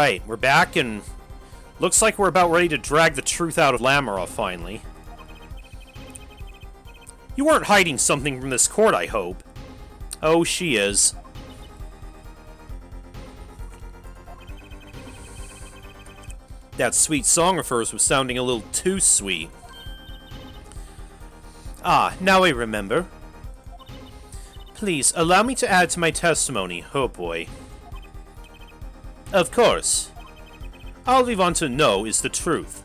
Alright, we're back, and looks like we're about ready to drag the truth out of Lamara, finally. You weren't hiding something from this court, I hope. Oh, she is. That sweet song of hers was sounding a little too sweet. Ah, now I remember. Please, allow me to add to my testimony. Oh boy. Of course. All we want to know is the truth.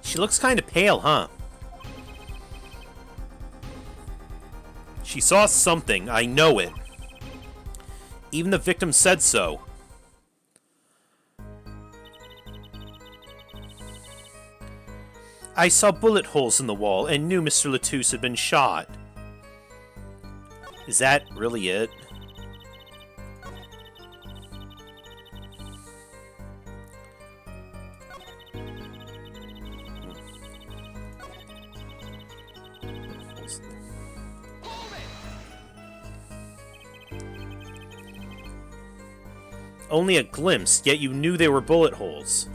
She looks kind of pale, huh? She saw something, I know it. Even the victim said so. I saw bullet holes in the wall and knew Mr. Latouche had been shot. Is that really it? Only a glimpse, yet you knew they were bullet holes.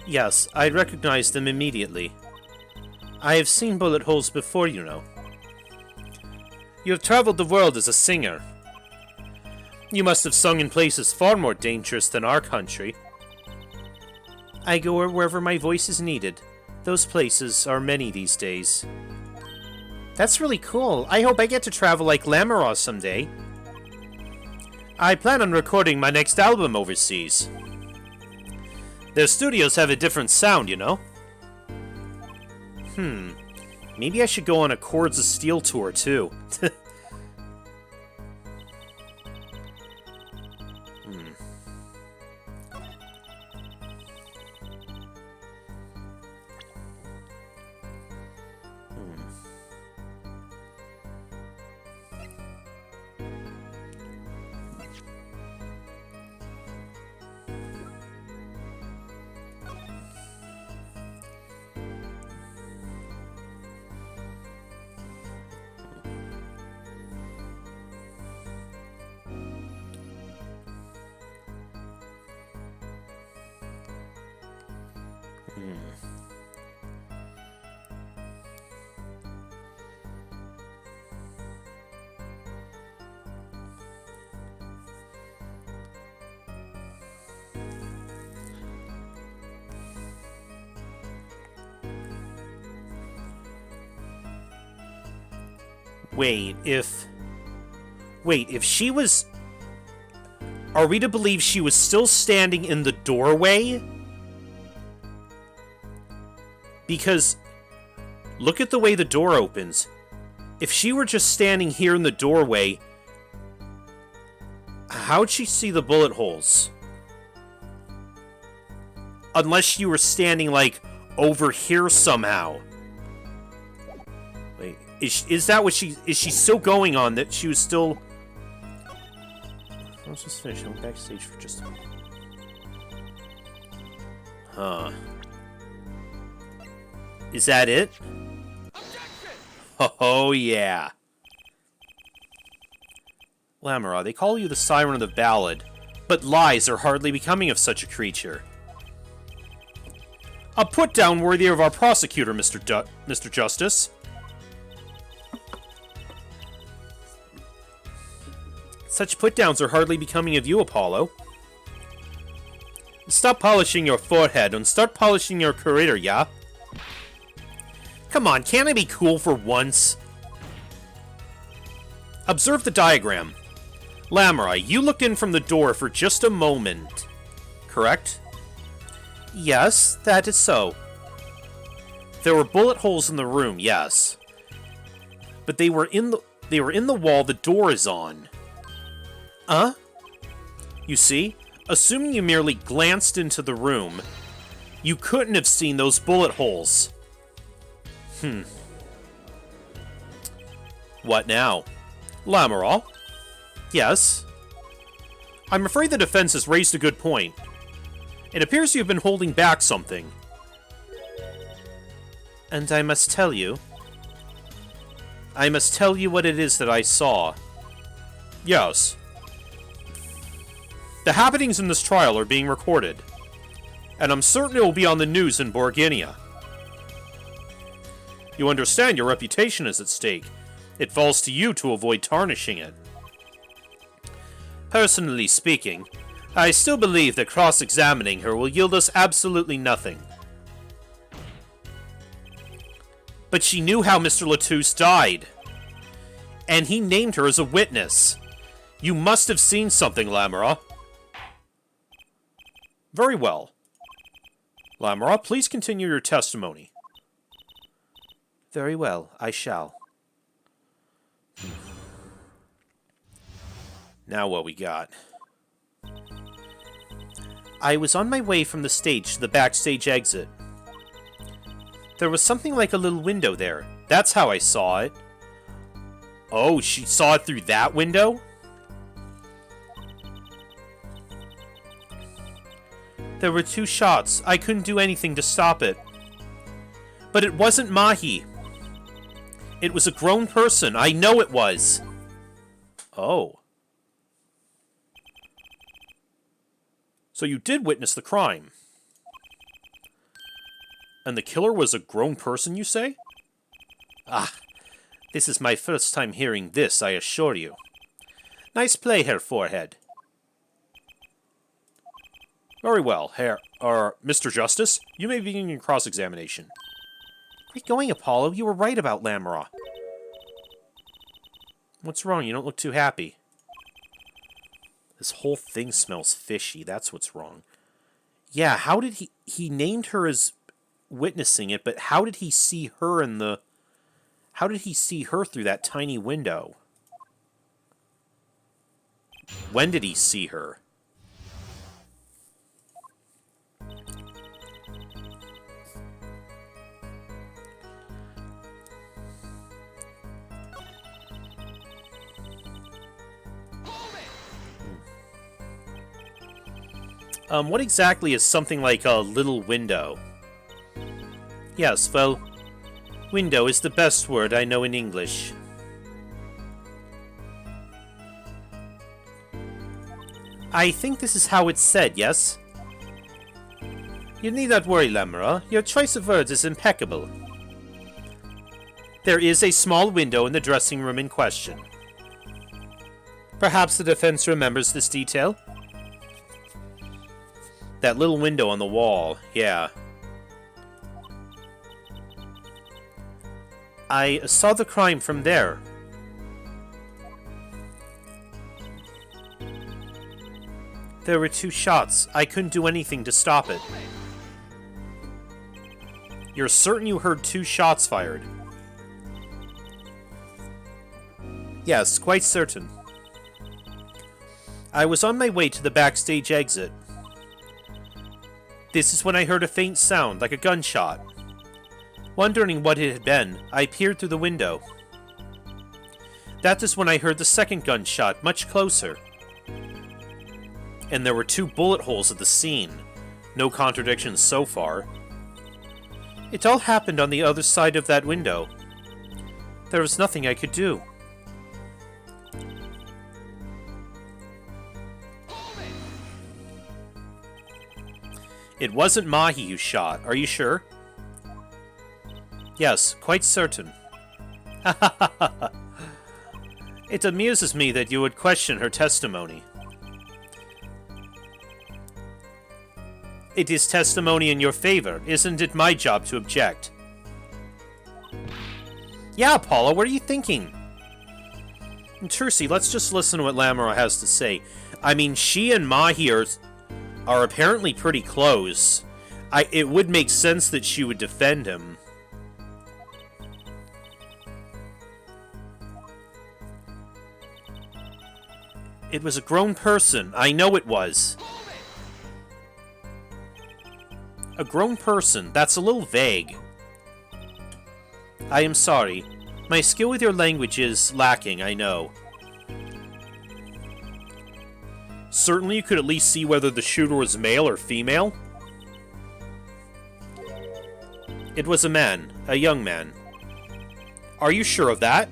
Yes, I recognized them immediately. I have seen bullet holes before, you know. You have traveled the world as a singer. You must have sung in places far more dangerous than our country. I go wherever my voice is needed. Those places are many these days. That's really cool. I hope I get to travel like Lamara someday. I plan on recording my next album overseas. Their studios have a different sound, you know? Maybe I should go on a Chords of Steel tour, too. Wait, if she was... Are we to believe she was still standing in the doorway? Because, look at the way the door opens. If she were just standing here in the doorway, how'd she see the bullet holes? Unless you were standing, like, over here somehow. Wait, is that what she... Is she still going on that she was still... Let's just finish. I went backstage for just a minute. Huh. Is that it? Oh, yeah. Lamara, they call you the siren of the ballad, but lies are hardly becoming of such a creature. A put-down worthy of our prosecutor, Mr. Justice. Such put-downs are hardly becoming of you, Apollo. Stop polishing your forehead and start polishing your career, yeah? Come on, can't I be cool for once? Observe the diagram. Lamara, you looked in from the door for just a moment, correct? Yes, that is so. There were bullet holes in the room, yes. But they were in the wall the door is on. You see, assuming you merely glanced into the room, you couldn't have seen those bullet holes. What now? Lamara? Yes? I'm afraid the defense has raised a good point. It appears you have been holding back something. And I must tell you what it is that I saw. Yes. The happenings in this trial are being recorded, and I'm certain it will be on the news in Borginia. You understand your reputation is at stake. It falls to you to avoid tarnishing it. Personally speaking, I still believe that cross-examining her will yield us absolutely nothing. But she knew how Mr. Latouche died, and he named her as a witness. You must have seen something, Lamora. Very well. Lamora, please continue your testimony. Very well, I shall. Now what we got? I was on my way from the stage to the backstage exit. There was something like a little window there. That's how I saw it. Oh, she saw it through that window? There were 2 shots. I couldn't do anything to stop it. But it wasn't Mahi. It was a grown person. I know it was. Oh. So you did witness the crime. And the killer was a grown person, you say? Ah, this is my first time hearing this, I assure you. Nice play, Herr Forehead. Very well, Mr. Justice, you may begin your cross-examination. Where are you going, Apollo? You were right about Lamora. What's wrong? You don't look too happy. This whole thing smells fishy. That's what's wrong. Yeah, how did he named her as witnessing it, but how did he see her in the... How did he see her through that tiny window? When did he see her? What exactly is something like a little window? Yes, well, window is the best word I know in English. I think this is how it's said, yes? You need not worry, Lamora. Your choice of words is impeccable. There is a small window in the dressing room in question. Perhaps the defense remembers this detail? That little window on the wall, yeah. I saw the crime from there. There were 2 shots. I couldn't do anything to stop it. You're certain you heard 2 shots fired? Yes, quite certain. I was on my way to the backstage exit. This is when I heard a faint sound, like a gunshot. Wondering what it had been, I peered through the window. That is when I heard the second gunshot, much closer. And there were 2 bullet holes at the scene. No contradictions so far. It all happened on the other side of that window. There was nothing I could do. It wasn't Mahi who shot, are you sure? Yes, quite certain. It amuses me that you would question her testimony. It is testimony in your favor. Isn't it my job to object? Yeah, Paula, what are you thinking? And Trucy, let's just listen to what Lamora has to say. I mean, she and Mahi are apparently pretty close. It would make sense that she would defend him. It was a grown person. I know it was. A grown person. That's a little vague. I am sorry. My skill with your language is lacking, I know. Certainly you could at least see whether the shooter was male or female. It was a man. A young man. Are you sure of that?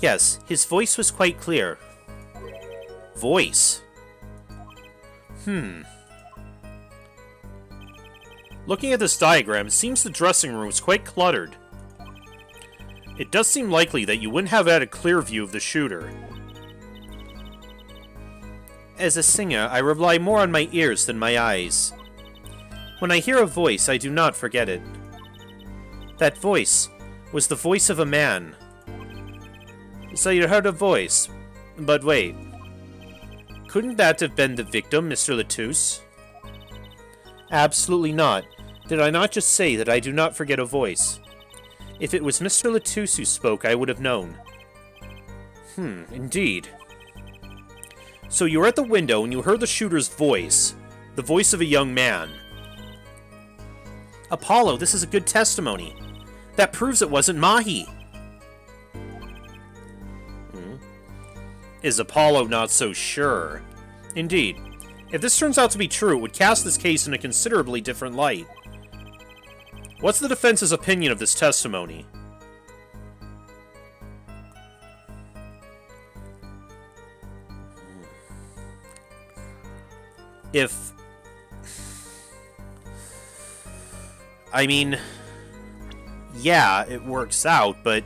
Yes, his voice was quite clear. Voice? Looking at this diagram, it seems the dressing room is quite cluttered. It does seem likely that you wouldn't have had a clear view of the shooter. As a singer, I rely more on my ears than my eyes. When I hear a voice, I do not forget it. That voice was the voice of a man. So you heard a voice. But wait. Couldn't that have been the victim, Mr. Latouche? Absolutely not. Did I not just say that I do not forget a voice? If it was Mr. Latouche who spoke, I would have known. Indeed. So you were at the window and you heard the shooter's voice. The voice of a young man. Apollo, this is a good testimony. That proves it wasn't Mahi. Is Apollo not so sure? Indeed. If this turns out to be true, it would cast this case in a considerably different light. What's the defense's opinion of this testimony? I mean, yeah, it works out, but...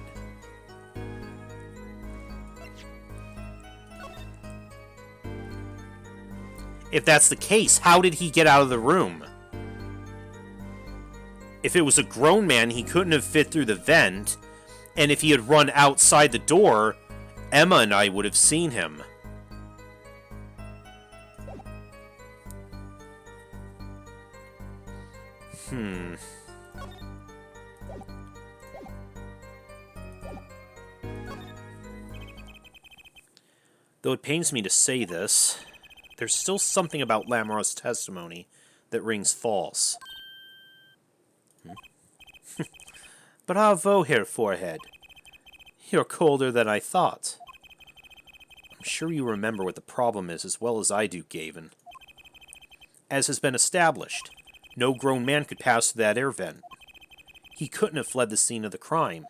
If that's the case, how did he get out of the room? If it was a grown man, he couldn't have fit through the vent, and if he had run outside the door, Emma and I would have seen him. Though it pains me to say this, there's still something about Lamora's testimony that rings false. Bravo, Herr Forehead. You're colder than I thought. I'm sure you remember what the problem is as well as I do, Gavin. As has been established, no grown man could pass through that air vent. He couldn't have fled the scene of the crime.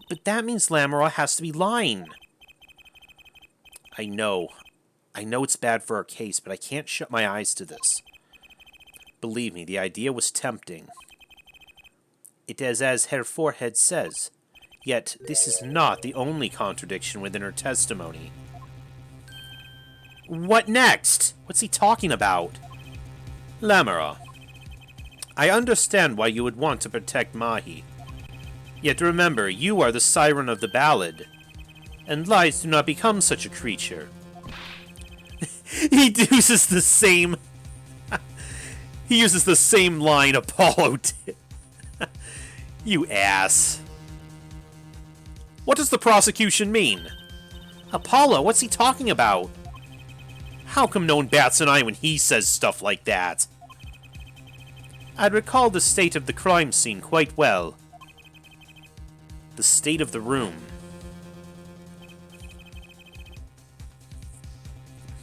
But that means Lamora has to be lying. I know it's bad for our case, but I can't shut my eyes to this. Believe me, the idea was tempting. It is as Herr Forehead says, yet this is not the only contradiction within her testimony. What next? What's he talking about? Lamora, I understand why you would want to protect Mahi. Yet remember, you are the siren of the ballad, and lies do not become such a creature. He uses the same... He uses the same line Apollo did. You ass. What does the prosecution mean? Apollo, what's he talking about? How come no one bats an eye when he says stuff like that? I'd recall the state of the crime scene quite well. The state of the room.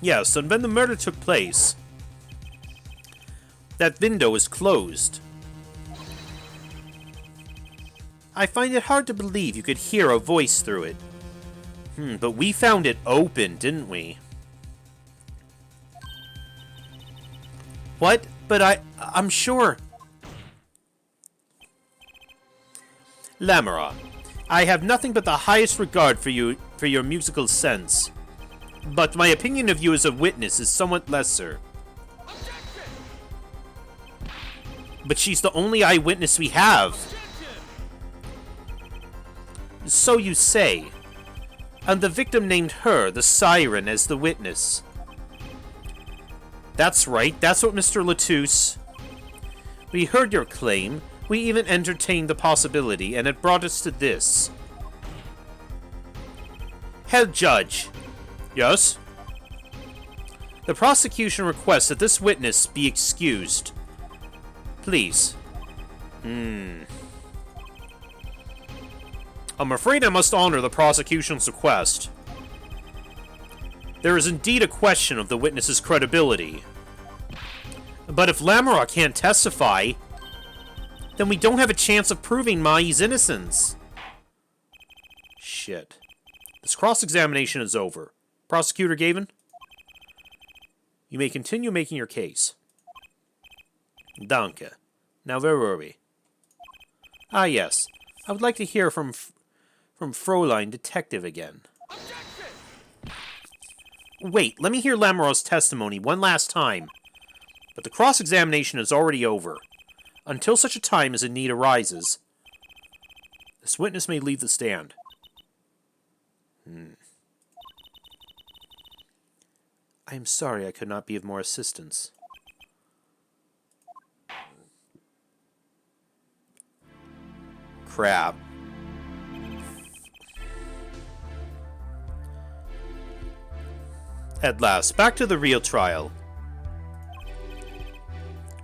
Yes, and when the murder took place, that window is closed. I find it hard to believe you could hear a voice through it. But we found it open, didn't we? What? But I'm sure... Lamora, I have nothing but the highest regard for you, for your musical sense. But my opinion of you as a witness is somewhat lesser. But she's the only eyewitness we have. So you say. And the victim named her, the siren, as the witness. That's right, that's what Mr. Latouche... We heard your claim, we even entertained the possibility, and it brought us to this. Head Judge. Yes? The prosecution requests that this witness be excused. Please. I'm afraid I must honor the prosecution's request. There is indeed a question of the witness's credibility. But if Lamora can't testify, then we don't have a chance of proving Mai's innocence. Shit. This cross-examination is over. Prosecutor Gavin? You may continue making your case. Danke. Now where were we? Ah, yes. I would like to hear from Fräulein Detective again. Wait, let me hear Lamoureux's testimony one last time. But the cross-examination is already over. Until such a time as a need arises, this witness may leave the stand. I am sorry I could not be of more assistance. Crap. At last, back to the real trial.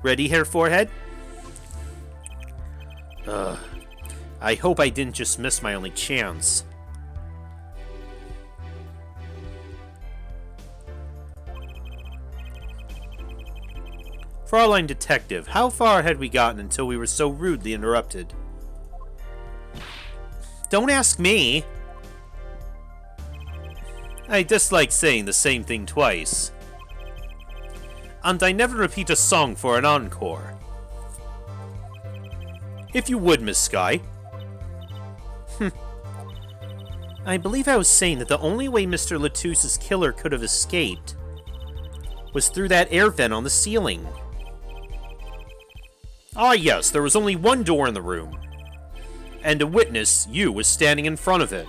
Ready, Herr Forehead? I hope I didn't just miss my only chance. Fräulein Detective, how far had we gotten until we were so rudely interrupted? Don't ask me! I dislike saying the same thing twice. And I never repeat a song for an encore. If you would, Miss Skye. I believe I was saying that the only way Mr. Latouche's killer could have escaped was through that air vent on the ceiling. Ah yes, there was only one door in the room. And a witness, you, was standing in front of it.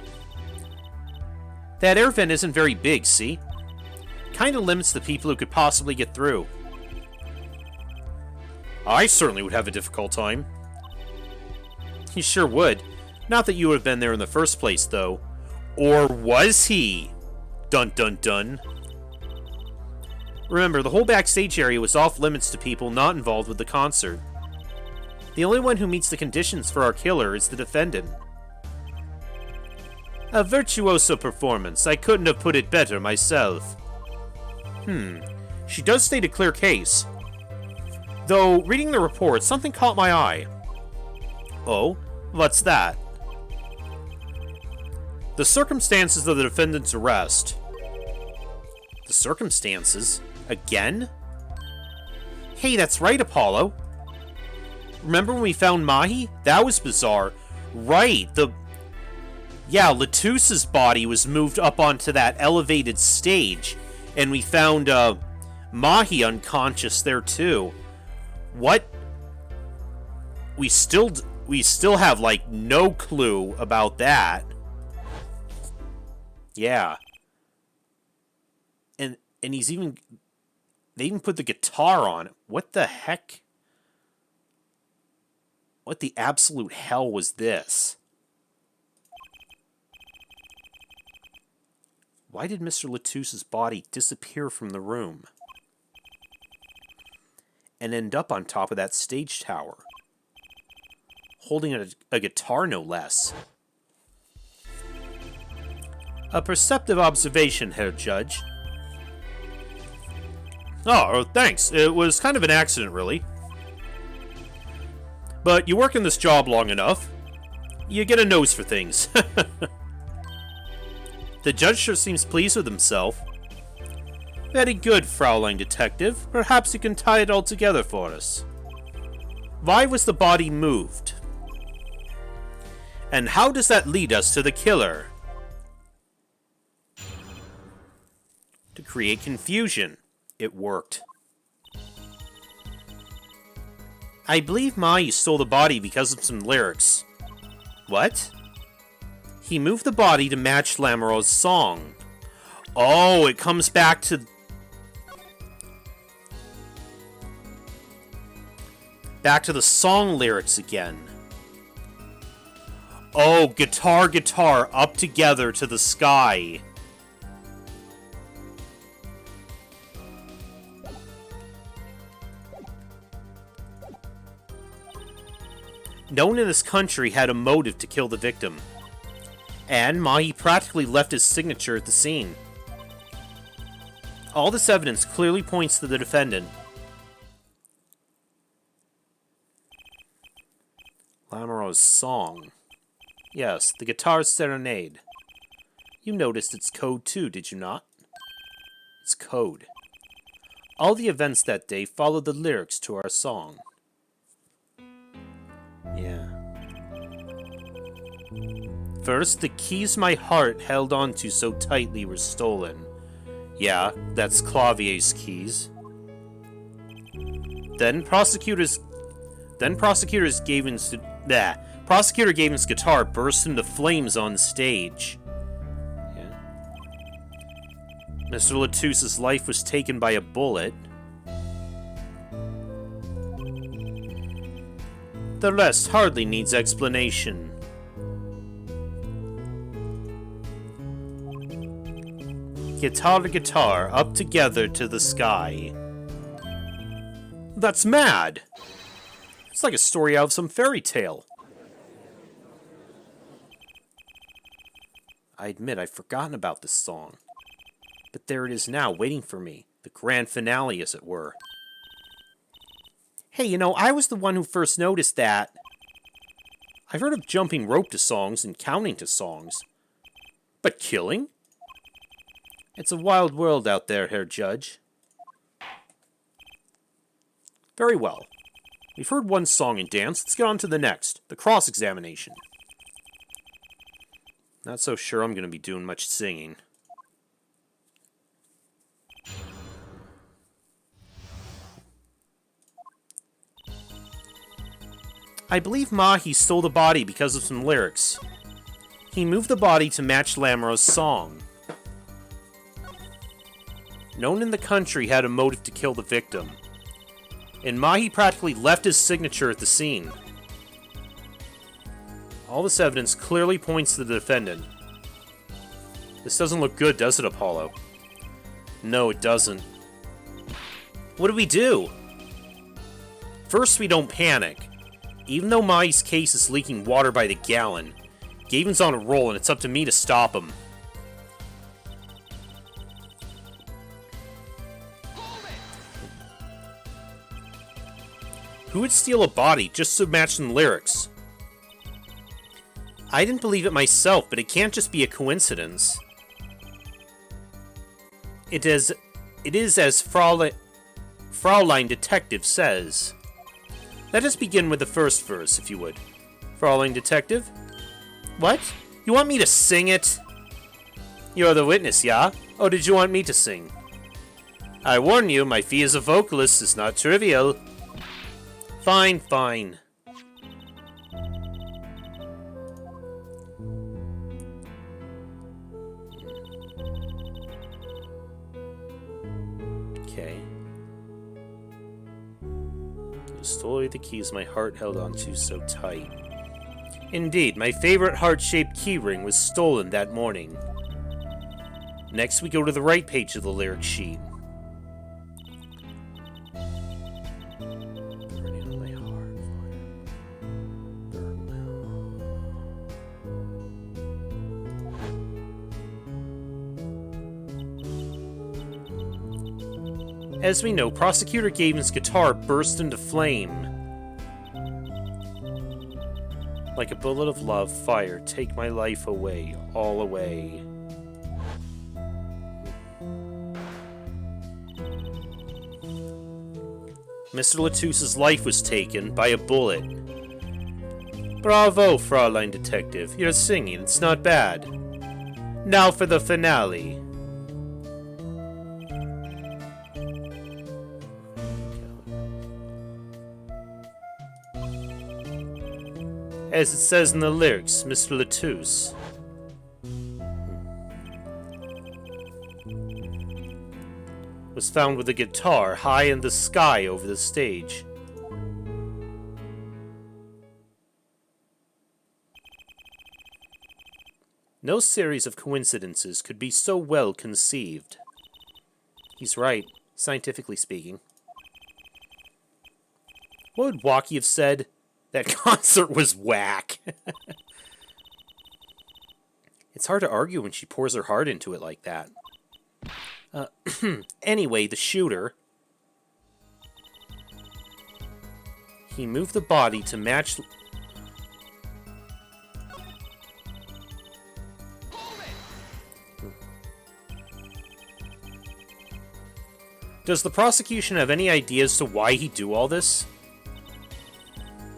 That air vent isn't very big, see? Kinda limits the people who could possibly get through. I certainly would have a difficult time. He sure would. Not that you would have been there in the first place, though. Or was he? Dun dun dun. Remember, the whole backstage area was off limits to people not involved with the concert. The only one who meets the conditions for our killer is the defendant. A virtuoso performance. I couldn't have put it better myself. She does state a clear case. Though, reading the report, something caught my eye. Oh? What's that? The circumstances of the defendant's arrest. The circumstances? Again? Hey, that's right, Apollo. Remember when we found Mahi? That was bizarre. Right, yeah, Latouche's body was moved up onto that elevated stage, and we found, Mahi unconscious there, too. What? We still have, like, no clue about that. Yeah. And he's even... They even put the guitar on it. What the heck? What the absolute hell was this? Why did Mr. Latouche's body disappear from the room? And end up on top of that stage tower? Holding a guitar, no less. A perceptive observation, Herr Judge. Oh, thanks. It was kind of an accident, really. But you work in this job long enough, you get a nose for things. The judge sure seems pleased with himself. Very good, Fräulein Detective. Perhaps you can tie it all together for us. Why was the body moved? And how does that lead us to the killer? To create confusion. It worked. I believe Mahi stole the body because of some lyrics. What? He moved the body to match Lamoureux's song. Oh, it comes back to... Back to the song lyrics again. Oh, guitar, guitar, up together to the sky. No one in this country had a motive to kill the victim. And Mahi practically left his signature at the scene. All this evidence clearly points to the defendant. Lamoureux's song. Yes, the guitar serenade. You noticed its code too, did you not? It's code. All the events that day followed the lyrics to our song. Yeah. First, the keys my heart held onto so tightly were stolen. Yeah, that's Clavier's keys. Then Prosecutor Gavin's guitar burst into flames on stage. Yeah. Mr. Latouse's life was taken by a bullet. The rest hardly needs explanation. Guitar to guitar, up together to the sky. That's mad! It's like a story out of some fairy tale. I admit I've forgotten about this song. But there it is now, waiting for me. The grand finale, as it were. Hey, you know, I was the one who first noticed that. I've heard of jumping rope to songs and counting to songs. But killing? It's a wild world out there, Herr Judge. Very well. We've heard one song and dance. Let's get on to the next. The cross-examination. Not so sure I'm going to be doing much singing. I believe Mahi stole the body because of some lyrics. He moved the body to match Lamoureux's song. No one in the country had a motive to kill the victim. And Mahi practically left his signature at the scene. All this evidence clearly points to the defendant. This doesn't look good, does it, Apollo? No, it doesn't. What do we do? First, we don't panic. Even though Mahi's case is leaking water by the gallon, Gavin's on a roll and it's up to me to stop him. Who would steal a body just to match some lyrics? I didn't believe it myself, but it can't just be a coincidence. It is as Fraulein Detective says. Let us begin with the first verse, if you would. Fraulein Detective? What? You want me to sing it? You're the witness, yeah? Or did you want me to sing? I warn you, my fee as a vocalist is not trivial. Fine, fine. Okay. You stole the keys my heart held onto so tight. Indeed, my favorite heart-shaped keyring was stolen that morning. Next, we go to the right page of the lyric sheet. As we know, Prosecutor Gavin's guitar burst into flame. Like a bullet of love, fire, take my life away, all away. Mr. Latouse's life was taken by a bullet. Bravo, Fraulein Detective. You're singing, it's not bad. Now for the finale. As it says in the lyrics, Mr. Latouse. Was found with a guitar high in the sky over the stage. No series of coincidences could be so well conceived. He's right, scientifically speaking. What would Waki have said? That concert was whack. It's hard to argue when she pours her heart into it like that. Anyway, the shooter. He moved the body to match... Does the prosecution have any idea as to why he'd do all this?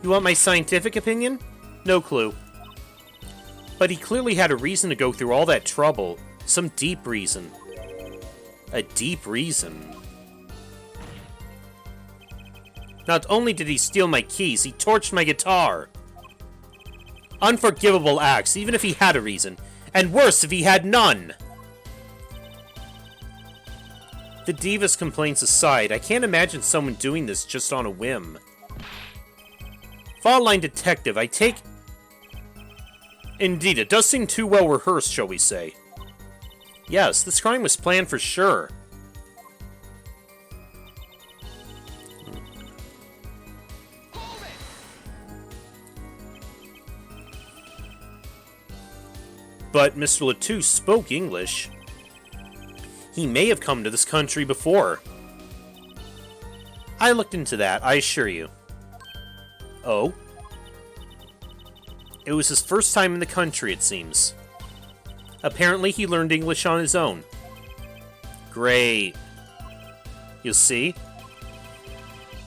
You want my scientific opinion? No clue. But he clearly had a reason to go through all that trouble. Some deep reason. A deep reason. Not only did he steal my keys, he torched my guitar. Unforgivable acts, even if he had a reason. And worse, if he had none. The Divas complaints aside, I can't imagine someone doing this just on a whim. Fault line detective, I take... Indeed, it does seem too well rehearsed, shall we say. Yes, this crime was planned for sure. But Mr. Letou spoke English. He may have come to this country before. I looked into that, I assure you. Oh? It was his first time in the country, it seems. Apparently he learned English on his own. Great. You see?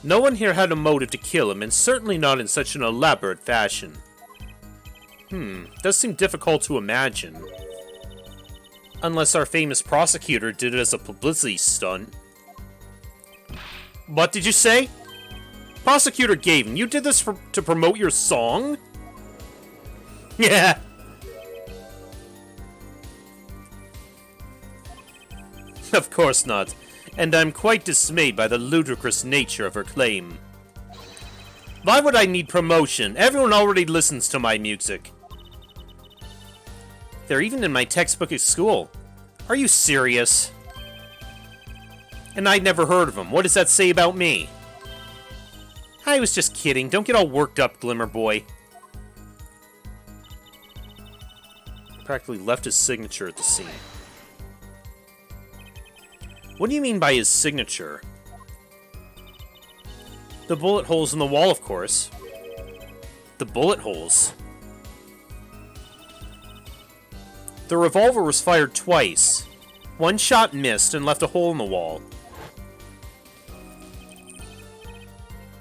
No one here had a motive to kill him, and certainly not in such an elaborate fashion. Does seem difficult to imagine. Unless our famous prosecutor did it as a publicity stunt. What did you say? Prosecutor Gavin, you did this to promote your song? Yeah. Of course not. And I'm quite dismayed by the ludicrous nature of her claim. Why would I need promotion? Everyone already listens to my music. They're even in my textbook at school. Are you serious? And I'd never heard of them. What does that say about me? I was just kidding. Don't get all worked up, Glimmer Boy. Practically left his signature at the scene. What do you mean by his signature? The bullet holes in the wall, of course. The bullet holes? The revolver was fired twice. One shot missed and left a hole in the wall.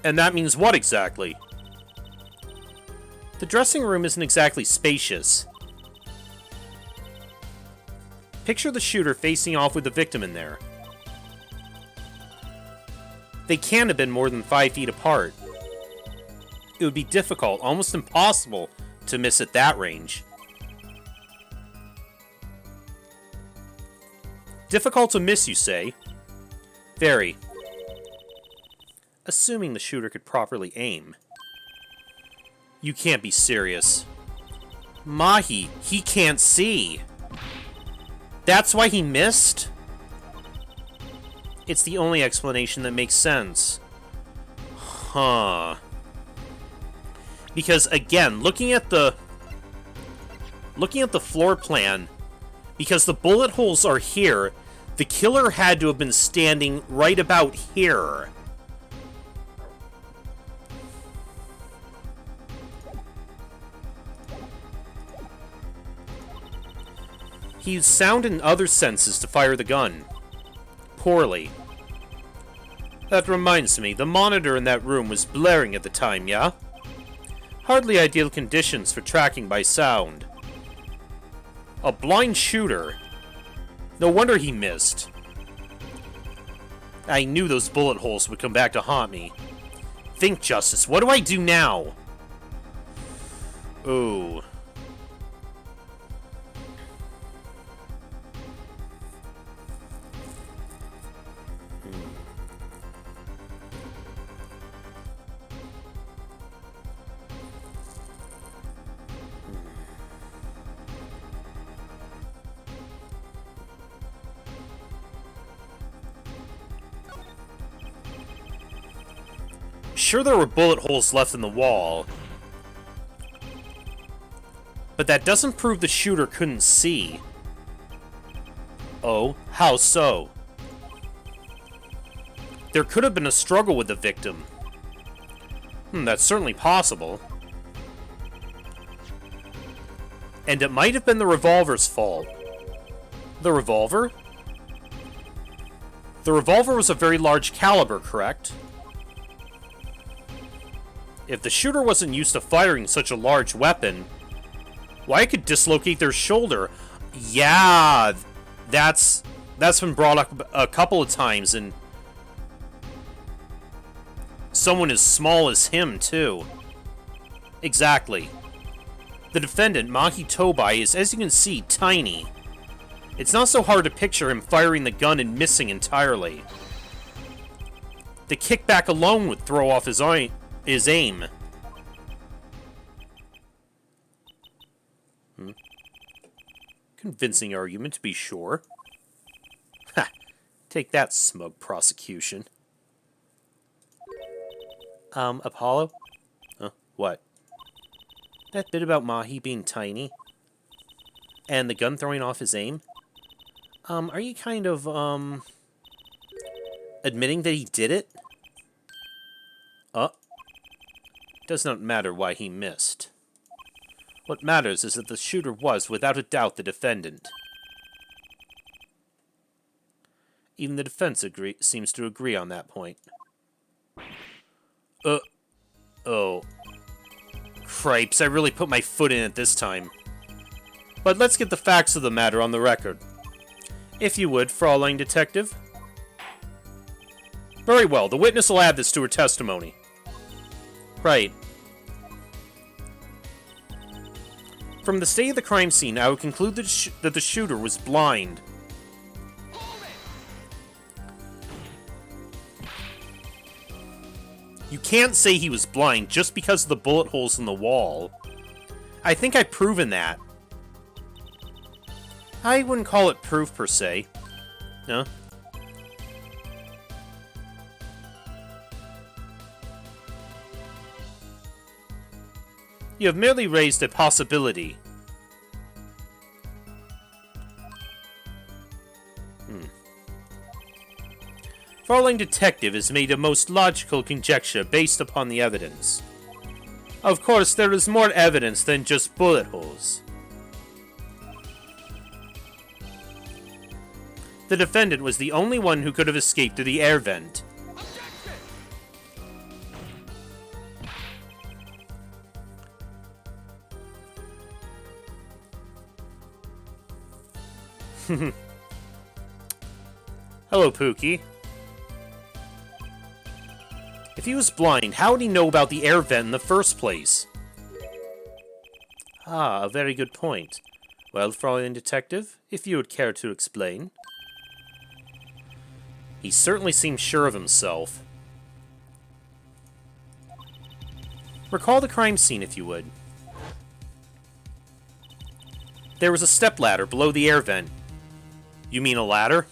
And that means what exactly? The dressing room isn't exactly spacious. Picture the shooter facing off with the victim in there. They can't have been more than 5 feet apart. It would be difficult, almost impossible, to miss at that range. Difficult to miss, you say? Very. Assuming the shooter could properly aim. You can't be serious. Mahi, he can't see. That's why he missed? It's the only explanation that makes sense. Huh. Because, again, looking at the floor plan, because the bullet holes are here, the killer had to have been standing right about here. He used sound and other senses to fire the gun. Poorly. That reminds me, the monitor in that room was blaring at the time, yeah? Hardly ideal conditions for tracking by sound. A blind shooter. No wonder he missed. I knew those bullet holes would come back to haunt me. Think, Justice, what do I do now? Ooh. Sure, there were bullet holes left in the wall, but that doesn't prove the shooter couldn't see. Oh, how so? There could have been a struggle with the victim. That's certainly possible. And it might have been the revolver's fault. The revolver? The revolver was a very large caliber, correct? If the shooter wasn't used to firing such a large weapon, why it could dislocate their shoulder? Yeah, that's been brought up a couple of times, and someone as small as him, too. Exactly. The defendant, Mahi Tobai, is, as you can see, tiny. It's not so hard to picture him firing the gun and missing entirely. The kickback alone would throw off his aim. Convincing argument, to be sure. Ha! Take that, smug prosecution. Apollo? What? That bit about Mahi being tiny? And the gun throwing off his aim? Are you kind of, admitting that he did it? Does not matter why he missed. What matters is that the shooter was, without a doubt, the defendant. Even the defense seems to agree on that point. Oh. Cripes, I really put my foot in it this time. But let's get the facts of the matter on the record. If you would, Fraulein Detective. Very well, the witness will add this to her testimony. Right. From the state of the crime scene, I would conclude that the shooter was blind. You can't say he was blind just because of the bullet holes in the wall. I think I've proven that. I wouldn't call it proof, per se. No? You have merely raised a possibility. Fraulein Detective has made a most logical conjecture based upon the evidence. Of course, there is more evidence than just bullet holes. The defendant was the only one who could have escaped through the air vent. Hello, Pookie. If he was blind, how would he know about the air vent in the first place? Ah, a very good point. Well, Fraulein Detective, if you would care to explain. He certainly seems sure of himself. Recall the crime scene, if you would. There was a stepladder below the air vent. You mean a ladder?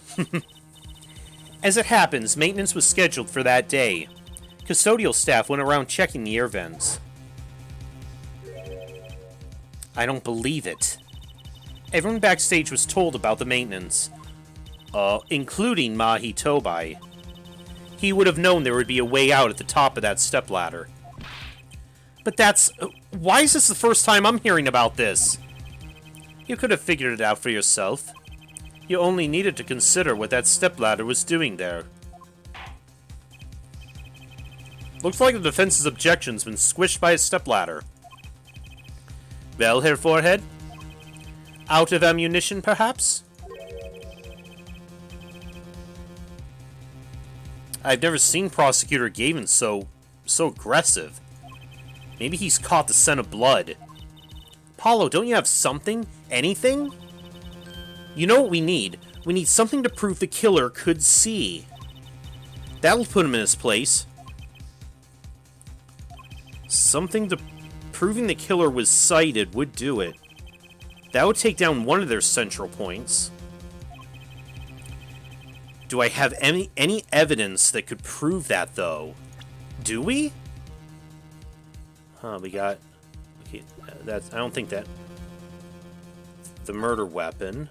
As it happens, maintenance was scheduled for that day. Custodial staff went around checking the air vents. I don't believe it. Everyone backstage was told about the maintenance. Including Mahi Tobai. He would have known there would be a way out at the top of that stepladder. But that's... why is this the first time I'm hearing about this? You could have figured it out for yourself. You only needed to consider what that stepladder was doing there. Looks like the defense's objection's been squished by a stepladder. Well, Herr Forehead? Out of ammunition, perhaps? I've never seen Prosecutor Gavin so aggressive. Maybe he's caught the scent of blood. Apollo, don't you have something? Anything? You know what we need? We need something to prove the killer could see. That'll put him in his place. Something to... proving the killer was sighted would do it. That would take down one of their central points. Do I have any evidence that could prove that, though? Do we? Huh, we got... okay, that's... I don't think that... the murder weapon...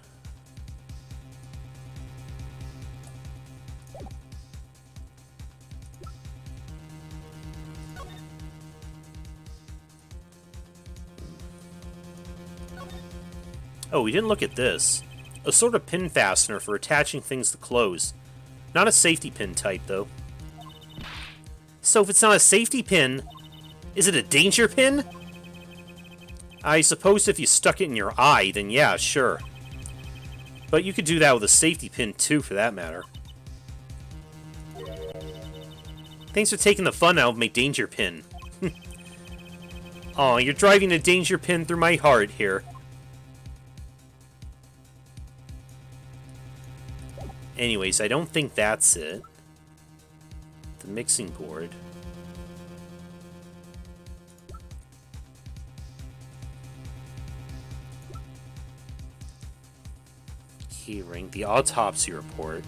Oh, we didn't look at this. A sort of pin fastener for attaching things to clothes. Not a safety pin type, though. So if it's not a safety pin, is it a danger pin? I suppose if you stuck it in your eye, then yeah, sure. But you could do that with a safety pin, too, for that matter. Thanks for taking the fun out of my danger pin. Aw, you're driving a danger pin through my heart here. Anyways, I don't think that's it. The mixing board. Keyring. The autopsy report.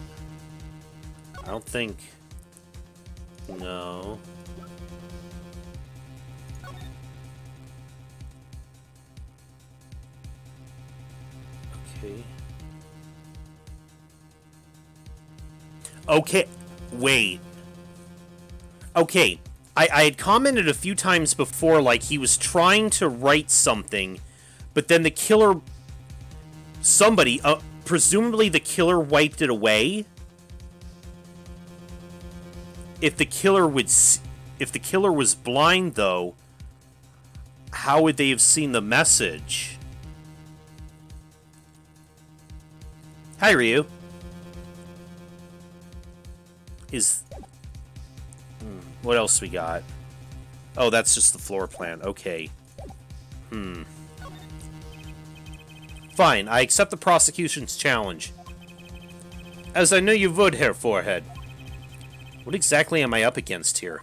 I don't think... No. Okay. Okay, wait. Okay, I had commented a few times before, like, he was trying to write something, but then the killer... Somebody, presumably the killer wiped it away? If the killer would... If the killer was blind, though, how would they have seen the message? Hi, Ryu. What else we got? Oh, that's just the floor plan. Okay. Fine, I accept the prosecution's challenge. As I know you would, Herr Forehead. What exactly am I up against here?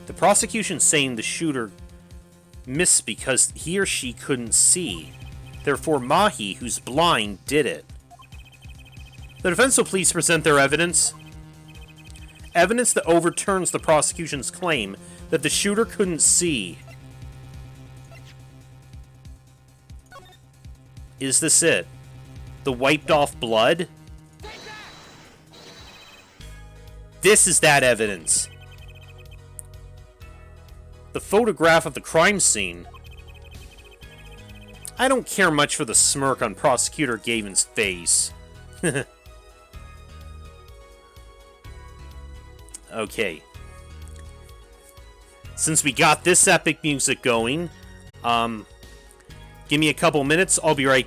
The prosecution's saying the shooter missed because he or she couldn't see. Therefore, Mahi, who's blind, did it. The defense will please present their evidence. Evidence that overturns the prosecution's claim that the shooter couldn't see. Is this it? The wiped off blood? This is that evidence. The photograph of the crime scene. I don't care much for the smirk on Prosecutor Gavin's face. Okay. Since we got this epic music going, give me a couple minutes, I'll be right